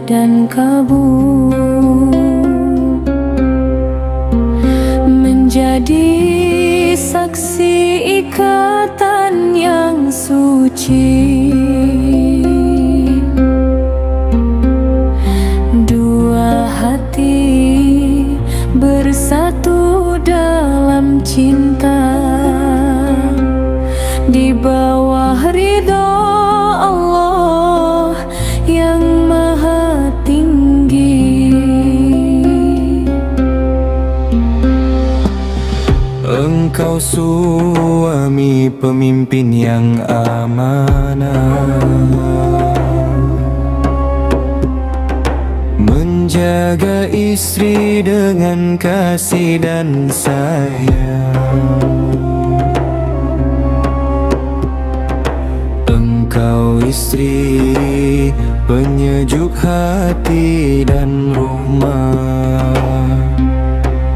dan kabur, menjadi saksi ikatan yang suci. Dua hati bersatu dalam cinta, di bawah ridho Allah yang maha tinggi. Engkau suami pemimpin yang amanah, menjaga istri dengan kasih dan sayang. Engkau istri penyejuk hati dan rumah,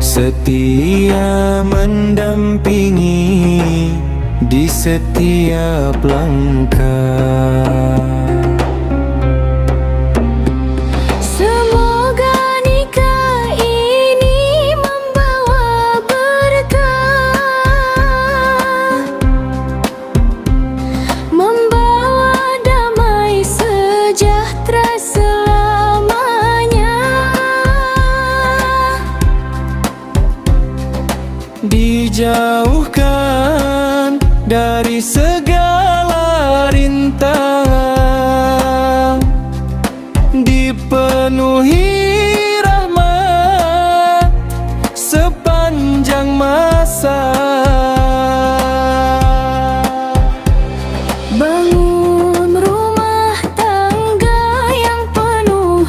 setia mendampingi di setiap langkah. Semoga nikah ini membawa berkah, membawa damai sejahtera selamanya. Dijauhkan dari segala rintangan, dipenuhi rahmat sepanjang masa. Bangun rumah tangga yang penuh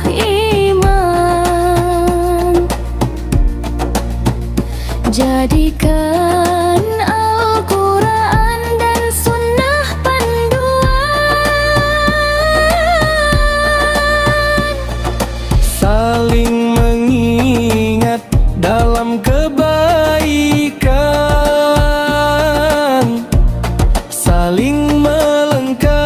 iman, jadikan Al-Quran dan sunnah panduan, Saling mengingat dalam kebaikan, saling melengkapi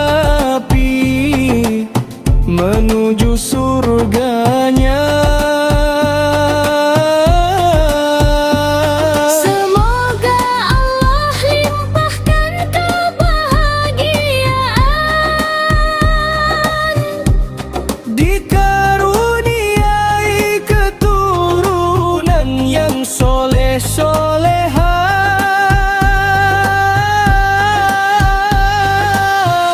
menuju surganya. semoga Allah limpahkan kebahagiaan, Dikaruniai keturunan yang soleh-soleha.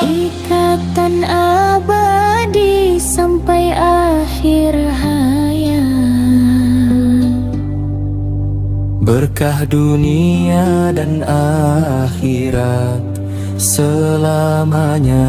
ikatan abadi sampai akhir hayat. Berkah dunia dan akhirat selamanya.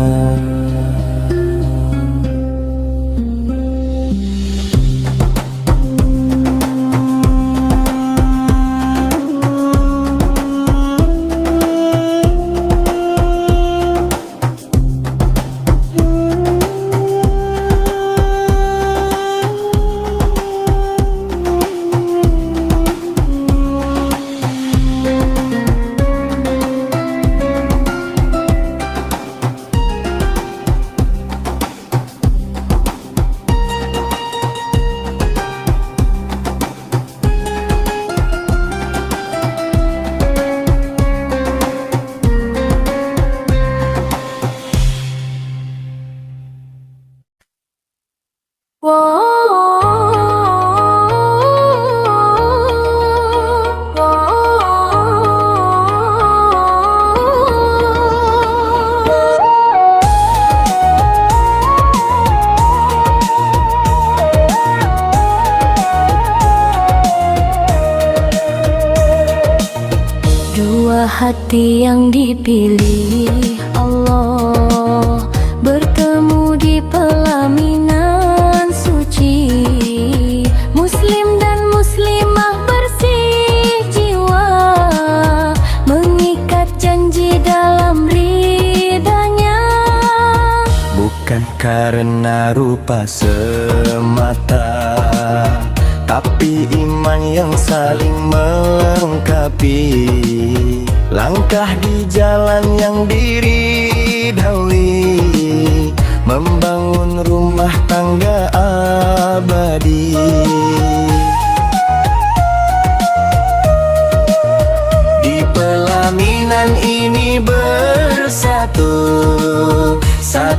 Dua hati yang dipilih Allah bertemu di pelaminan suci, Muslim dan Muslimah bersih jiwa, mengikat janji dalam ridanya. Bukan karena rupa semata, tapi iman yang saling melengkapi. Langkah di jalan yang diridhoi, membangun rumah tangga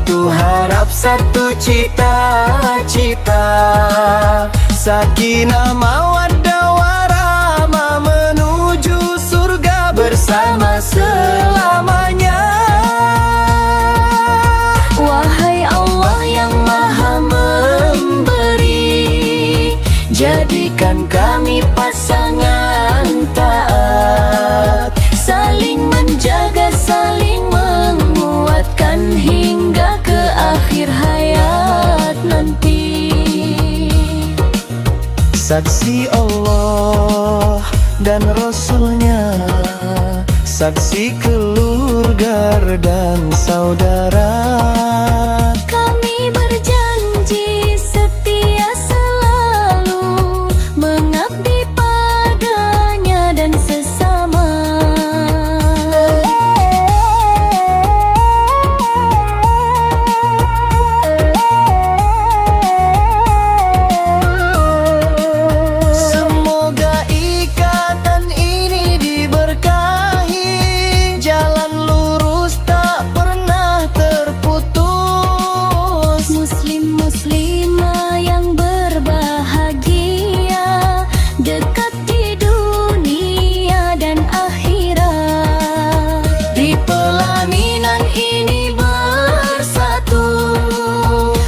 satu harap, satu cita-cita. Sakinah mawaddah warahmah menuju surga bersama selamanya. Wahai Allah yang maha memberi, jadikan kami pasangan taat, saling menjaga, saling menguatkan hingga ke akhir hayat nanti. Saksi Allah dan Rasulnya, saksi keluarga dan saudara. Kami berjanji setia selalu mengabdi padanya dan sesama. Semoga ikatan ini diberkahi, jalan lurus tak pernah terputus. Muslim muslimah yang berbahagia, dekat di dunia dan akhirat. Di pelaminan ini bersatu,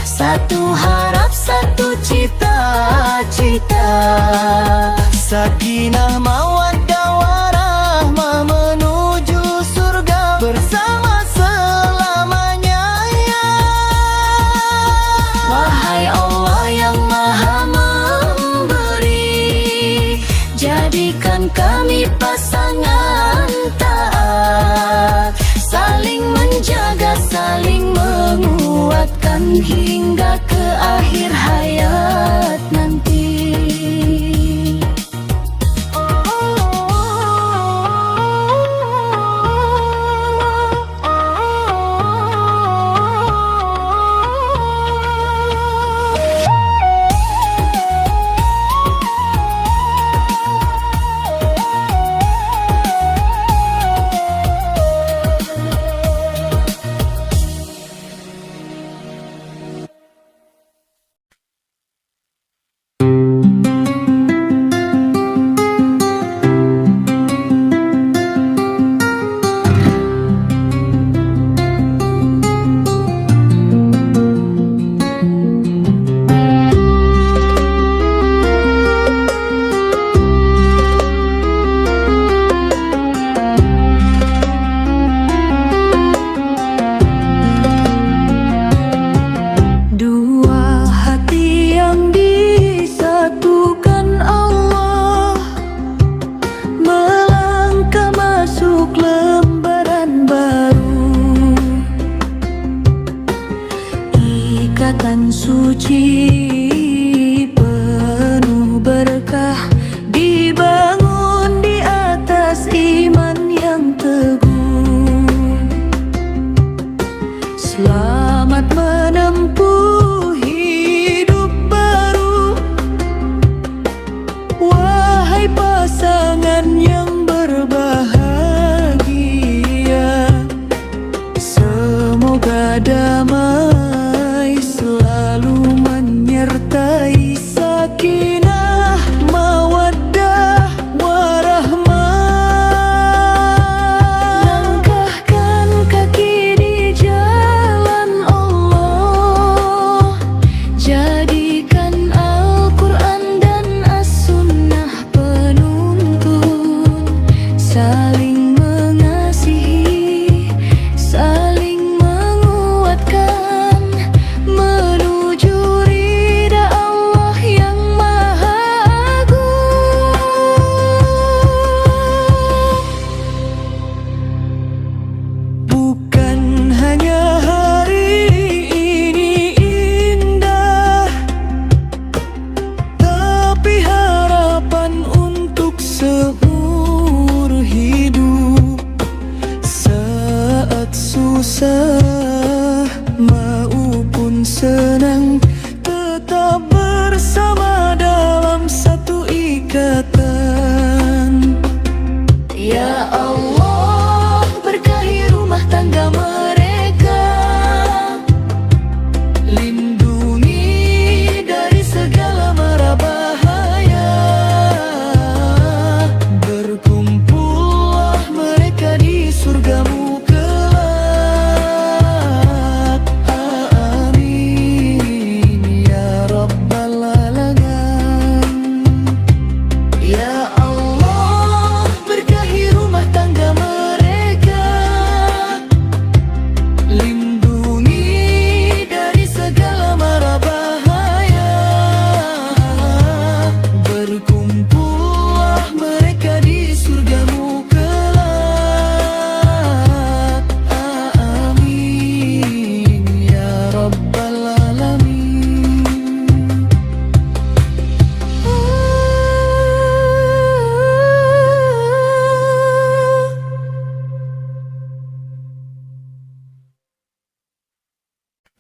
satu harap, satu cita-cita. Sakinah mawaddah warahmah menuju surga bersama selamanya. Wahai Allah yang maha memberi, jadikan kami pasangan taat, saling menjaga, saling menguatkan hingga ke akhir hayat nanti. Dua hati yang disatukan Allah, melangkah masuk lembaran baru. Ikatan suci penuh berkah, dibangun di atas iman yang teguh. Selamat menempuh hidup baru, wahai pasangan yang berbahagia. Semoga damai selalu menyertai, sakinah mawaddah warahmah. Langkahkan kaki di jalan Allah, jadikan Al-Quran dan As-Sunnah penuntun, saling mengasihi, saling menguatkan menuju ridha Allah yang maha agung. Bukan hanya hari ini indah, tapi harapan untuk seumur hidup. Saat susah maupun senang, tetap bersama dalam satu ikatan. Ya Allah, berkahi rumah tangga mereka,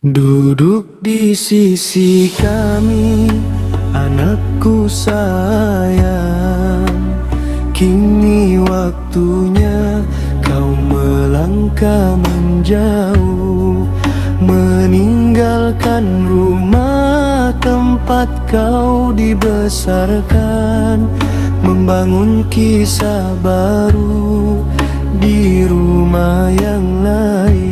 Duduk di sisi kami, anakku sayang. Kini waktunya kau melangkah menjauh, meninggalkan rumah tempat kau dibesarkan, membangun kisah baru di rumah yang lain.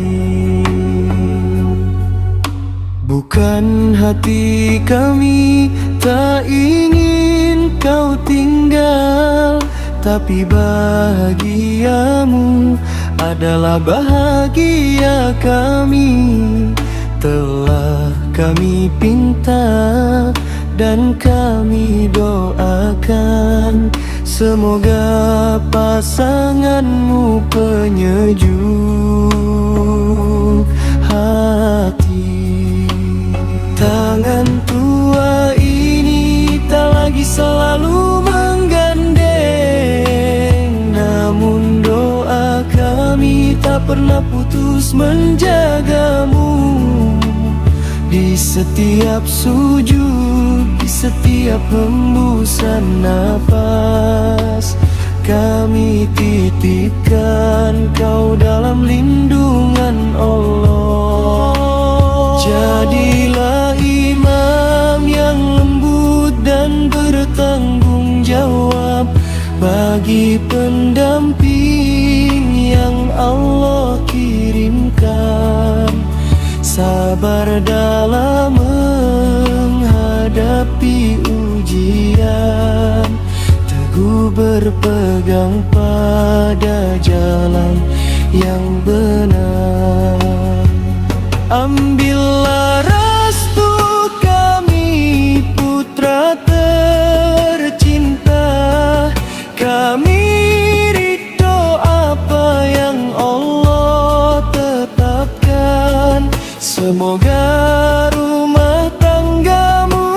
Bukan hati kami tak ingin kau tinggal, tapi bahagiamu adalah bahagia kami. Telah kami pinta dan kami doakan, semoga pasanganmu penyejuk hati. Tangan tua ini tak lagi selalu menggandeng, namun doa kami tak pernah putus menjagamu. Di setiap sujud, di setiap hembusan napas, kami titipkan kau dalam lindungan Allah. Jadilah imam yang lembut dan bertanggung jawab bagi pendamping yang Allah kirimkan. Sabar dalam menghadapi ujian, teguh berpegang pada jalan yang benar. Ambillah restu kami putra tercinta, kami ridho apa yang Allah tetapkan. Semoga rumah tanggamu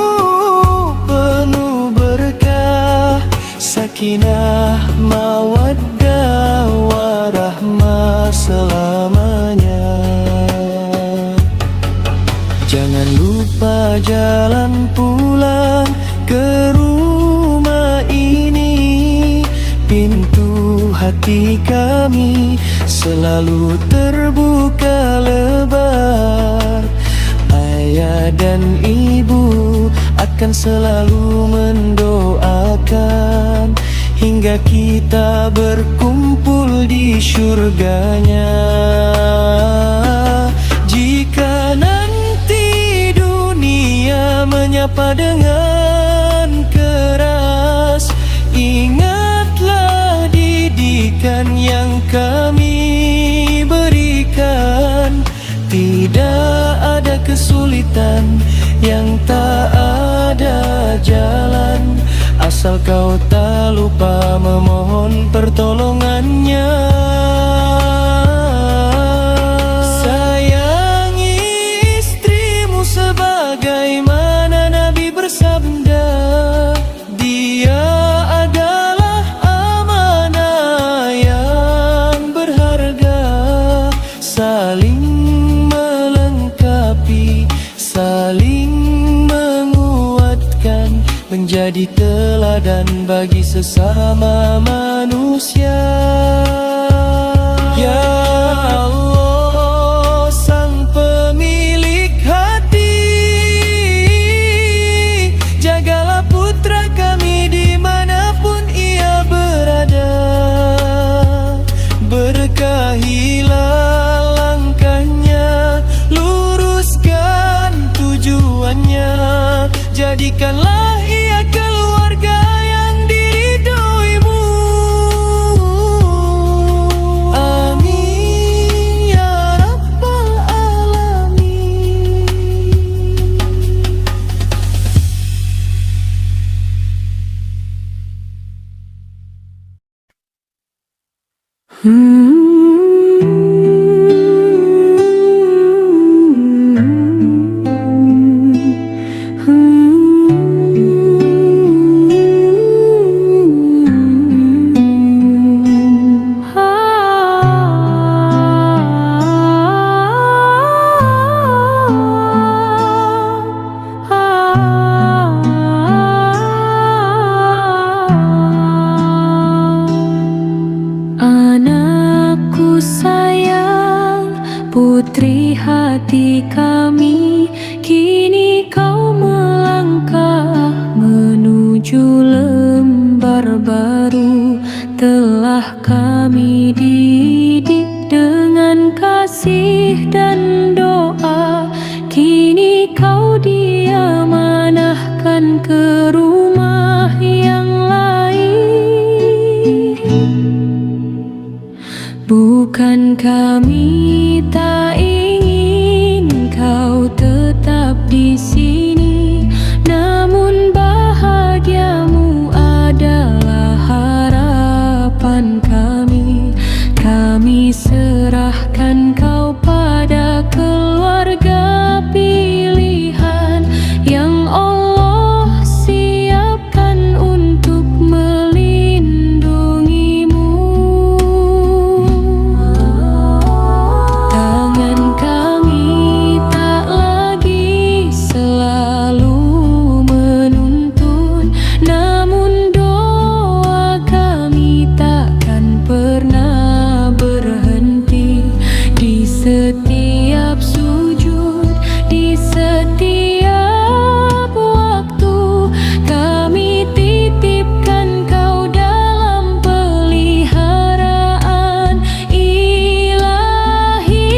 penuh berkah, sakinah mawaddah warahmah selamanya. Jangan lupa jalan pulang ke rumah ini, pintu hati kami selalu terbuka lebar. Ayah dan ibu akan selalu mendoakan hingga kita berkumpul di syurganya. Jika nanti dunia menyapa dengan keras, ingatlah didikan yang kami berikan. Tidak ada kesulitan yang tak ada jalan, asal kau tak lupa memohon pertolongannya. Sayangi istrimu sebagaimana Nabi bersabda, dia adalah amanah yang berharga. Saling melengkapi, saling menguatkan, menjadi teladan bagi sesama manusia. Ya Allah, Sang Pemilik hati, jagalah putra kami dimanapun ia berada. Berkahilah langkahnya, luruskan tujuannya, jadikanlah ia keluarga yang diridhoimu. Amin ya rabbal alamin. ke rumah yang lain. Bukan kami tak ingin kau tetap di sini, namun bahagiamu adalah harapan kami. Kami serahkan kau pada keluarga pilihan yang Allah siapkan untuk melindungimu. Tangan kami tak lagi selalu menuntun, namun doa kami takkan pernah berhenti. Di setiap sujud, di setiap waktu, kami titipkan kau dalam peliharaan ilahi.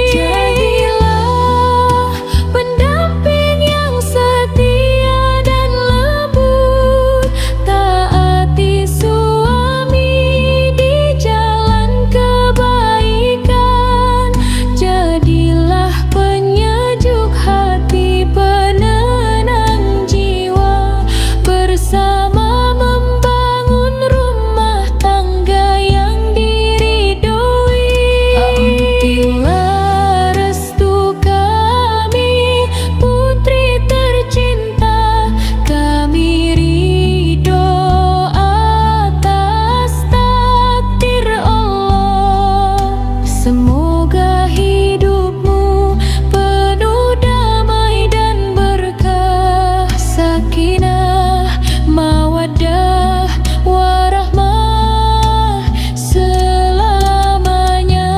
Jadilah pendamping yang setia dan lembut, taati suami di jalan kebaikan. Jadilah penyejuk hati, penenang jiwa, bersama membangun rumah tangga yang diridhoi. Ambillah restu kami, putri tercinta, kami ridho atas takdir Allah. Semoga hidupmu penuh damai dan berkah, sakinah, mawaddah, warahmah selamanya.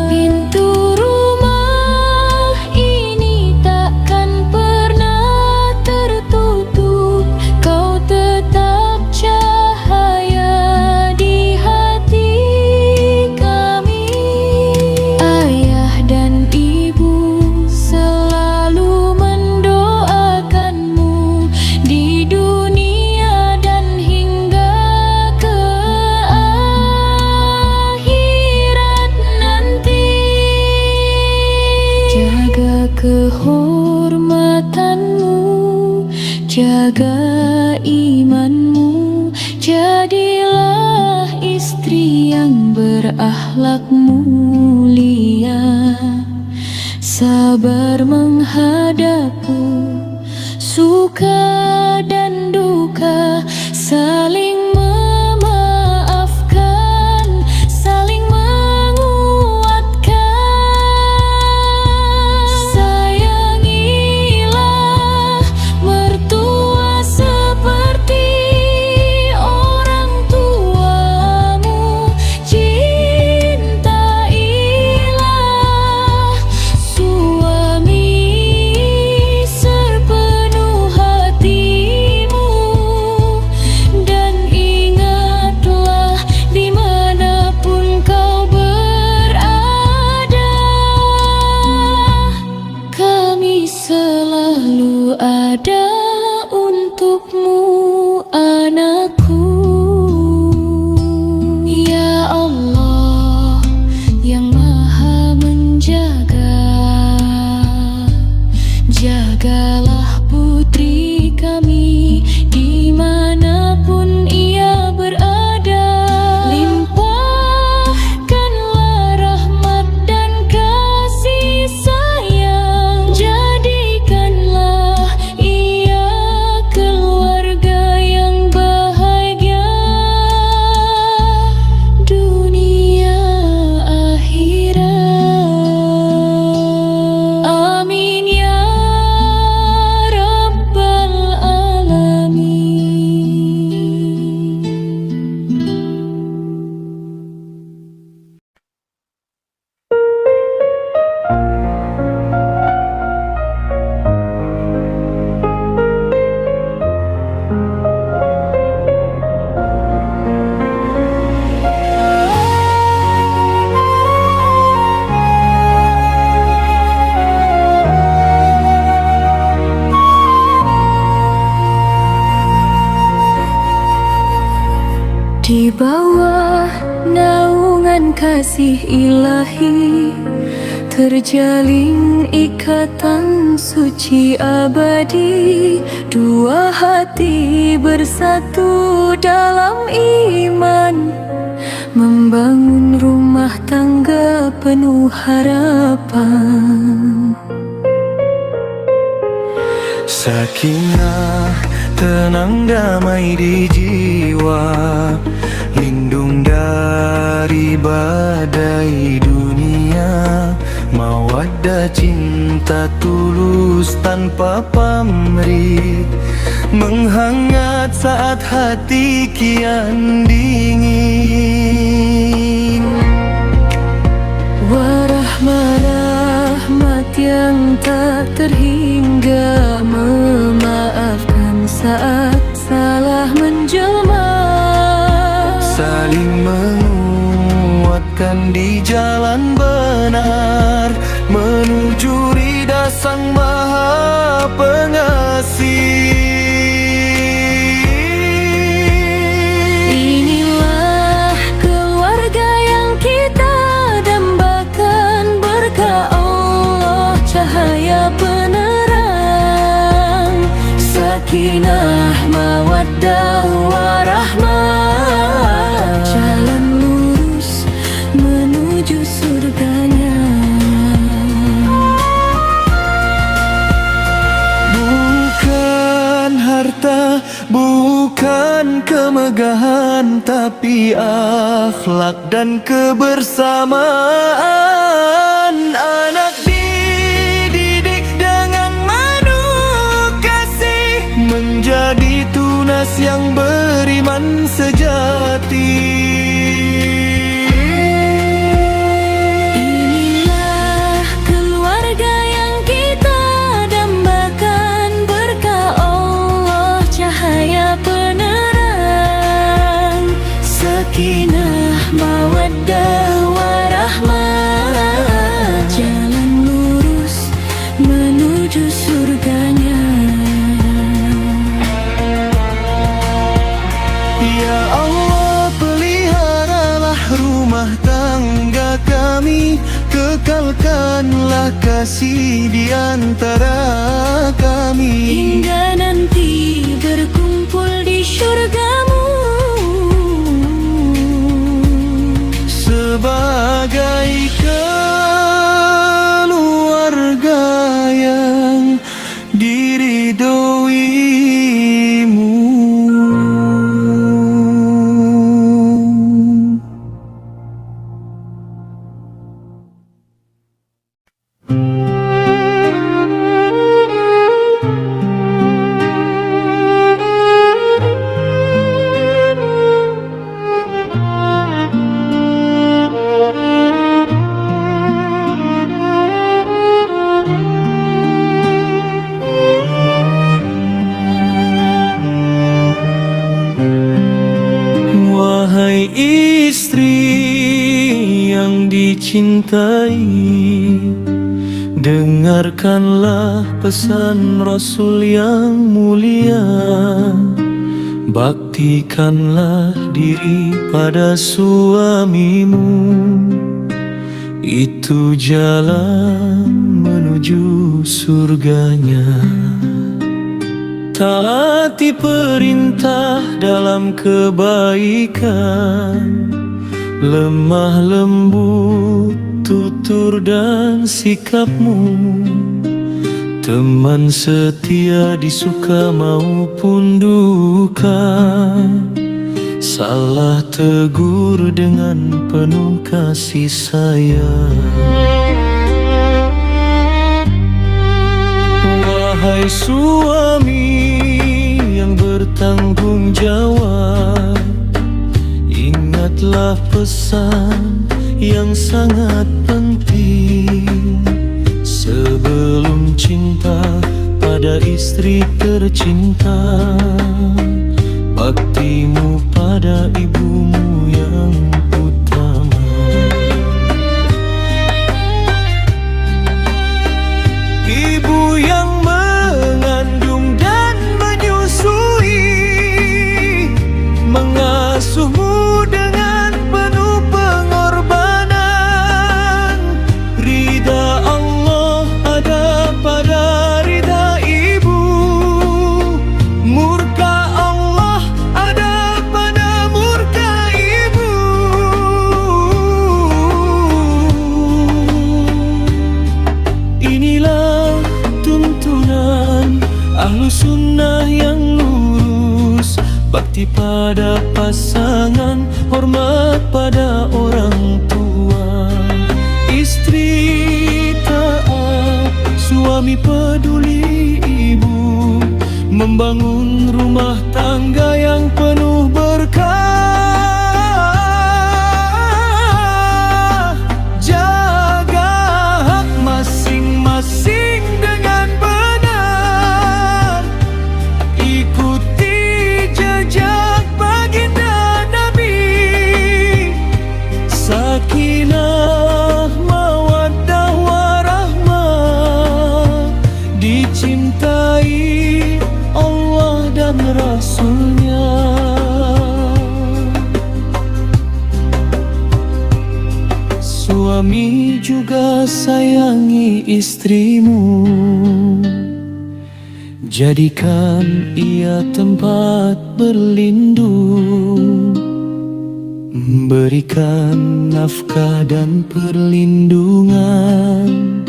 Pintu rumah ini takkan pernah tertutup, kau tetap cahaya di hati kami. Ayah dan ibu selalu mendoakanmu di dunia dan hingga ke akhirat nanti. Jaga kehormatanmu, jaga imanmu, jadilah istri yang berakhlak mulia. Sabar menghadapi suka dan duka, saling memaafkan, saling menguatkan. Sayangilah mertua seperti orang tuamu, cintailah suami sepenuh hatimu. dengan kasih ilahi, terjalin ikatan suci abadi. Dua hati bersatu dalam iman, membangun rumah tangga penuh harapan. Sakinah, tenang damai di jiwa, lindung dari badai dunia. Mawaddah cinta tulus tanpa pamrih, menghangat saat hati kian dingin. Warahmat yang tak terhingga, memaafkan saat salah menjelma, saling menguatkan di jalan benar, menuju ridha Sang Maha Pengasih. Inilah keluarga yang kita dambakan, berkah Allah cahaya penerang, sakinah mawaddah warahmah, jalan lurus menuju surganya. Bukan harta, bukan kemegahan, tapi akhlak dan kebersamaan. Anak dididik dengan penuh kasih, menjadi tunas yang beriman sejati. Inilah keluarga yang kita dambakan, berkah Allah cahaya penerang, sakinah mawaddah warahmah, jalan lurus menuju surganya. Ya Allah, peliharalah rumah tangga kami, kekalkanlah kasih di antara kami, hingga nanti berkumpul di syurgamu, sebagai keluarga yang diridhoimu. Wahai istri yang dicintai, dengarkanlah pesan Rasul yang mulia. Baktikanlah diri pada suamimu, itu jalan menuju surganya. Taati perintah dalam kebaikan, lemah lembut tutur dan sikapmu, teman setia di suka maupun duka, salah tegur dengan penuh kasih sayang. Wahai suami yang bertanggung jawab, ingatlah pesan yang sangat penting. Sebelum cinta pada istri tercinta, baktimu pada ibumu yang utama. Ibu yang mengandung dan menyusui, mengasuhmu dengan penuh pengorbanan. yang lurus, bakti pada pasangan, hormat pada orang tua. Istri taat, suami peduli ibu, membangun rumah tangga yang penuh berkah. Jaga hak masing-masing dengan benar, ikuti jejak baginda Nabi. Sakinah mawaddah warahmah, dicintai Allah dan Rasulnya. Suami juga sayangi istrimu, jadikan ia tempat berlindung, berikan nafkah dan perlindungan,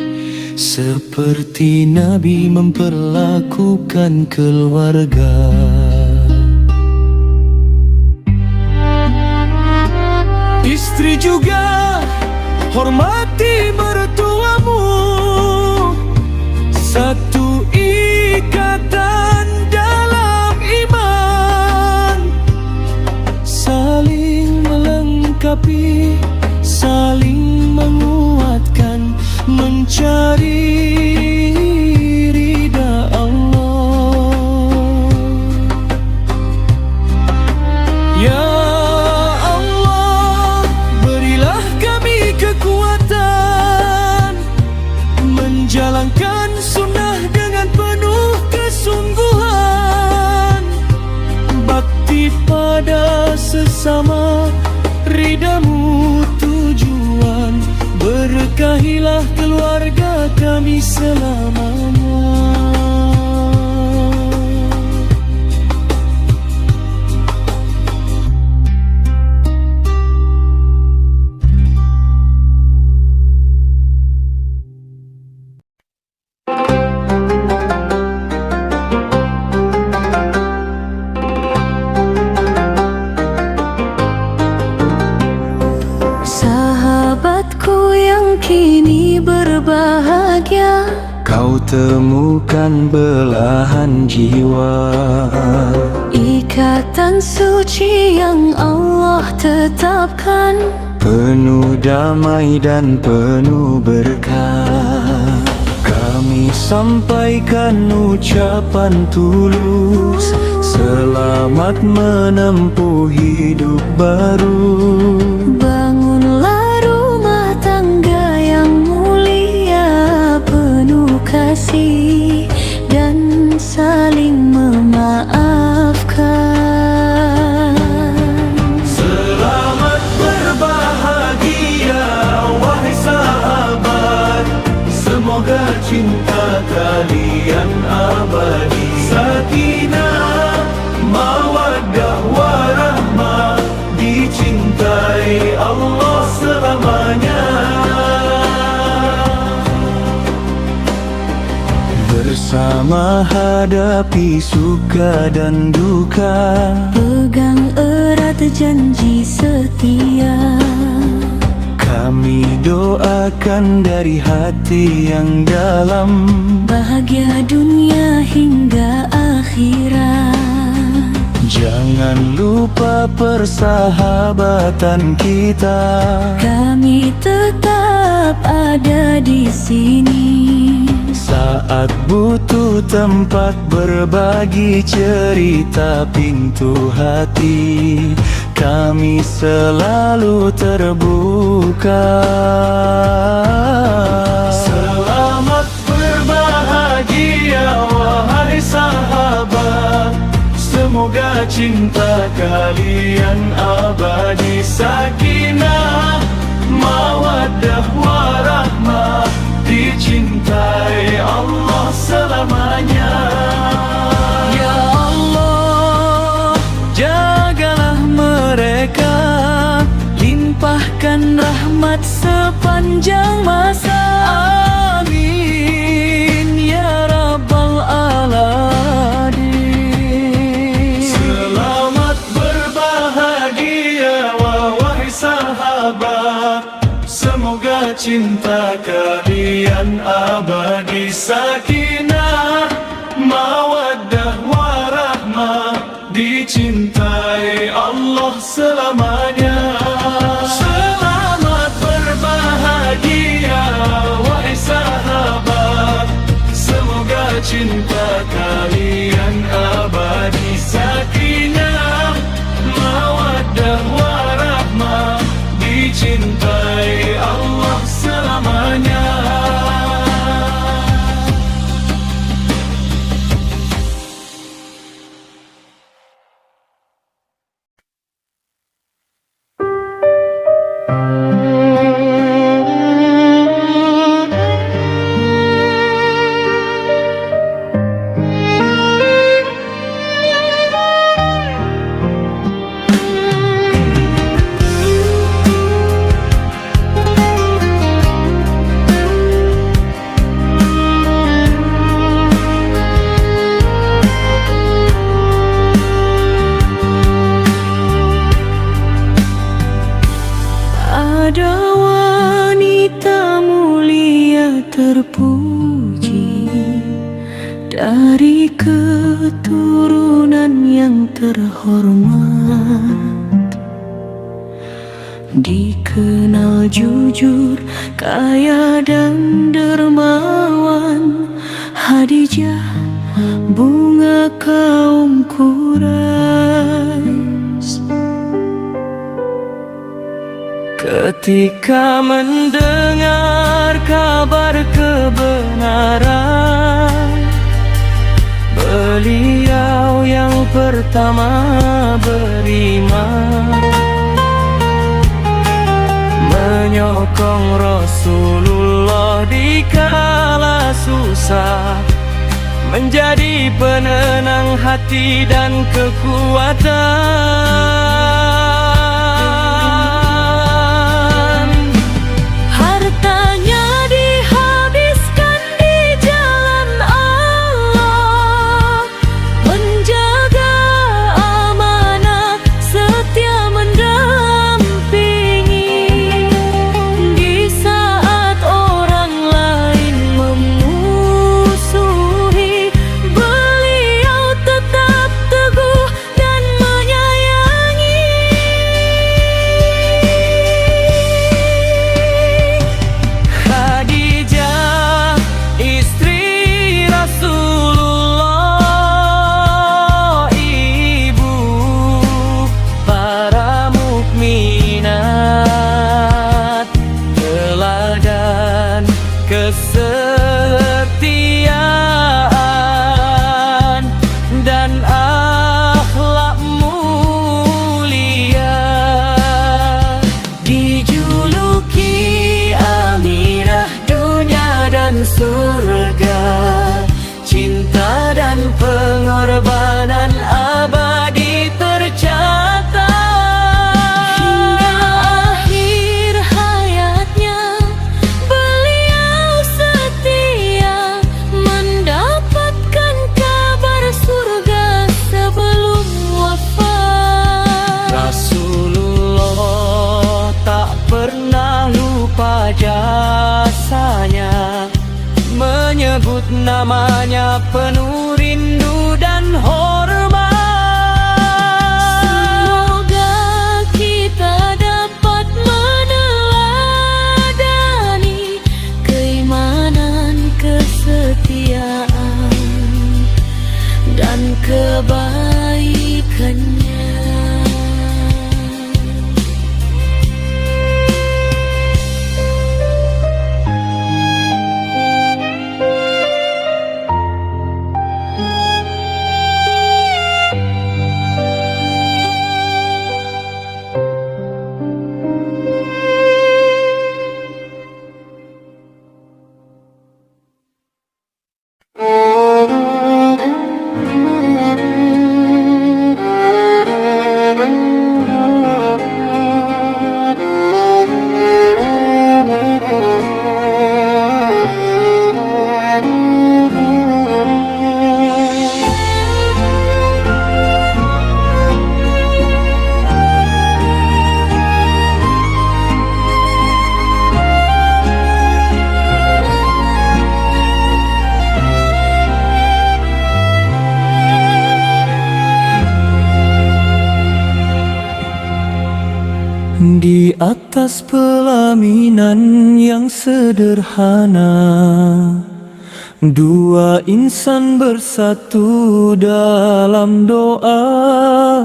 seperti Nabi memperlakukan keluarga. Istri juga hormati mertuamu, satu ikatan dalam iman, saling melengkapi, saling menguatkan, mencari ridha Allah. Ya Allah, berilah kami kekuatan menjalankan sunnah dengan penuh kesungguhan, bakti pada sesama, ridhamu tujuan, berkahilah keluarga kami selamanya. Sahabatku yang kini berbahagia, Kau temukan belahan jiwa, ikatan suci yang Allah tetapkan, penuh damai dan penuh berkah. Kami sampaikan ucapan tulus, selamat menempuh hidup baru. bangunlah rumah tangga yang mulia, penuh kasih dan saling memaafkan. Selamat berbahagia wahai sahabat, semoga cinta kalian abadi. Sakinah mawaddah warahmah, dicintai Allah selamanya. Bersama hadapi suka dan duka, Pegang erat janji setia, kami doakan dari hati yang dalam, bahagia dunia hingga akhirat. jangan lupa persahabatan kita. Kami tetap ada di sini, Saat butuh tempat berbagi cerita, pintu hati kami selalu terbuka. Selamat berbahagia wahai sahabat, semoga cinta kalian abadi. Sakinah mawaddah warahmah, dicintai Allah selamanya. Ya Allah, jagalah mereka, limpahkan rahmat sepanjang masa. Amin ya rabbal alamin. cinta kalian abadi, sakinah, mawaddah, warahmah, dicintai Allah selamanya. Selamat berbahagia wahai sahabat, semoga cinta kalian abadi, sakinah, mawaddah, warahmah, dicintai Allah selamanya. Ada wanita mulia terpuji dari keturunan yang terhormat, dikenal jujur, kaya dan dermawan, Khadijah, bunga kaum Quraisy. Ketika mendengar kabar kebenaran, beliau yang pertama beriman, menyokong Rasulullah di kala susah, menjadi penenang hati dan kekuatan. Hartanya dihabiskan di jalan Allah, menjaga amanah, setia mendampingi. Di saat orang lain memusuhi, beliau tetap teguh dan menyayangi. Khadijah, istri Rasulullah, ibu para mukminat, teladan kesetiaan dan akhlak mulia. Dijuluki Aminah dunia dan surga, cinta dan pengorbanan abadi tercatat. Hingga akhir hayatnya, beliau setia mendapatkan kabar surga sebelum wafat. Rasulullah tak pernah lupa jasanya, menyebut namanya penuh rindu dan hormat. Semoga kita dapat meneladani keimanan, kesetiaan, dan kebaikannya. di atas pelaminan yang sederhana. Dua insan bersatu dalam doa,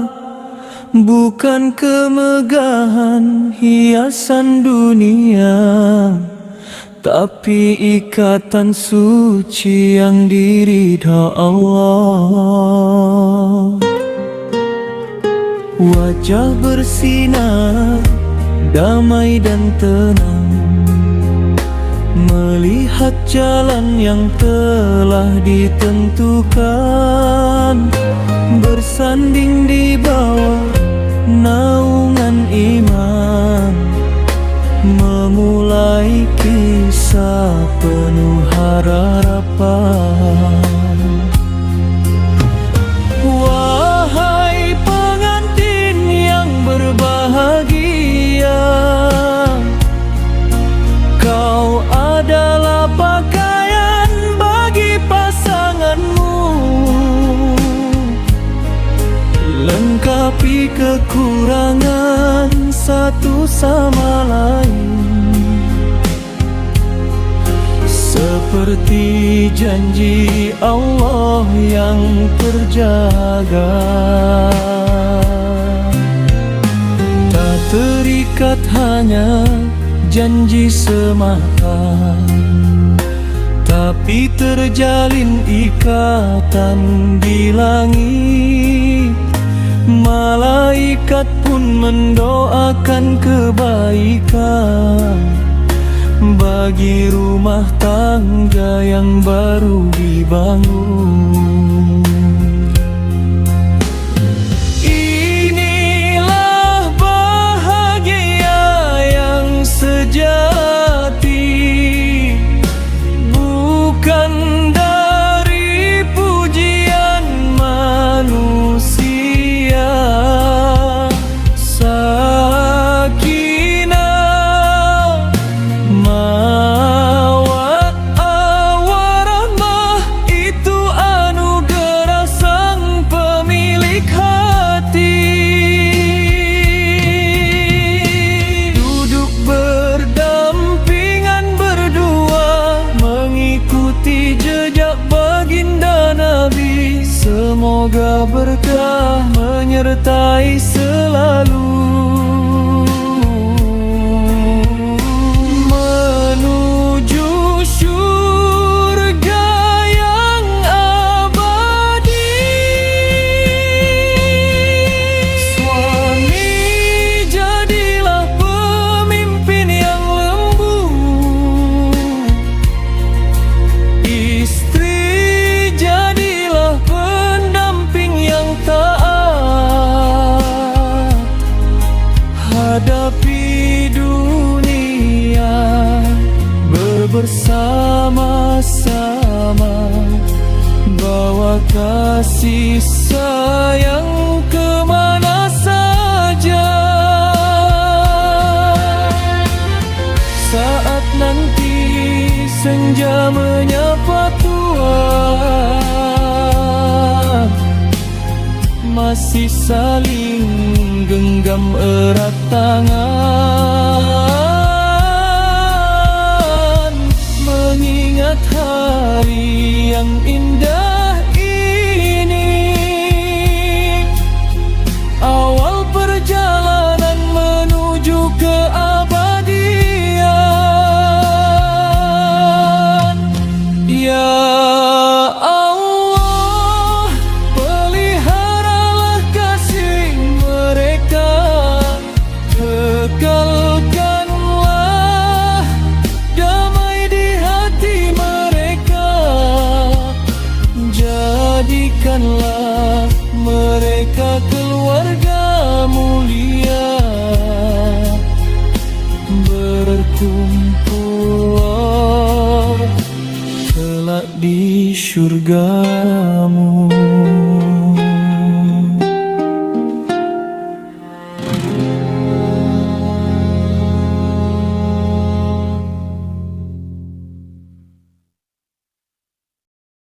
bukan kemegahan hiasan dunia, tapi ikatan suci yang diridha Allah. Wajah bersinar, damai dan tenang, melihat jalan yang telah ditentukan, bersanding di bawah naungan iman, memulai kisah penuh harapan. Wahai pengantin yang berbahagia, kau adalah pakaian bagi pasanganmu, lengkapi kekurangan satu sama lain, seperti janji Allah yang terjaga. Tak terikat hanya janji semata, tapi terjalin ikatan di langit. Malaikat pun mendoakan kebaikan bagi rumah tangga yang baru dibangun. Inilah bahagia yang sejati, bukan dari pujian manusia. Sakinah, mawaddah, warahmah, itu anugerah sang pemilik hati. Duduk berdampingan berdua, mengikuti jejak baginda Nabi. Semoga berkah menyertai selalu, menuju syurga yang abadi. Suami jadilah pemimpin yang lembut, istri jadilah pendamping yang taat. Hadapi dunia bersama-sama, bawa kasih sayang kemana saja. Saat nanti senja menyapa Tuhan, masih saling genggam erat tangan, mengingat hari yang indah ini, awal perjalanan menuju keabadian. Ya Allah, peliharalah kasih mereka, kekalkanlah damai di hati mereka, jadikanlah mereka keluarga mulia, berkumpul kelak di syurgamu.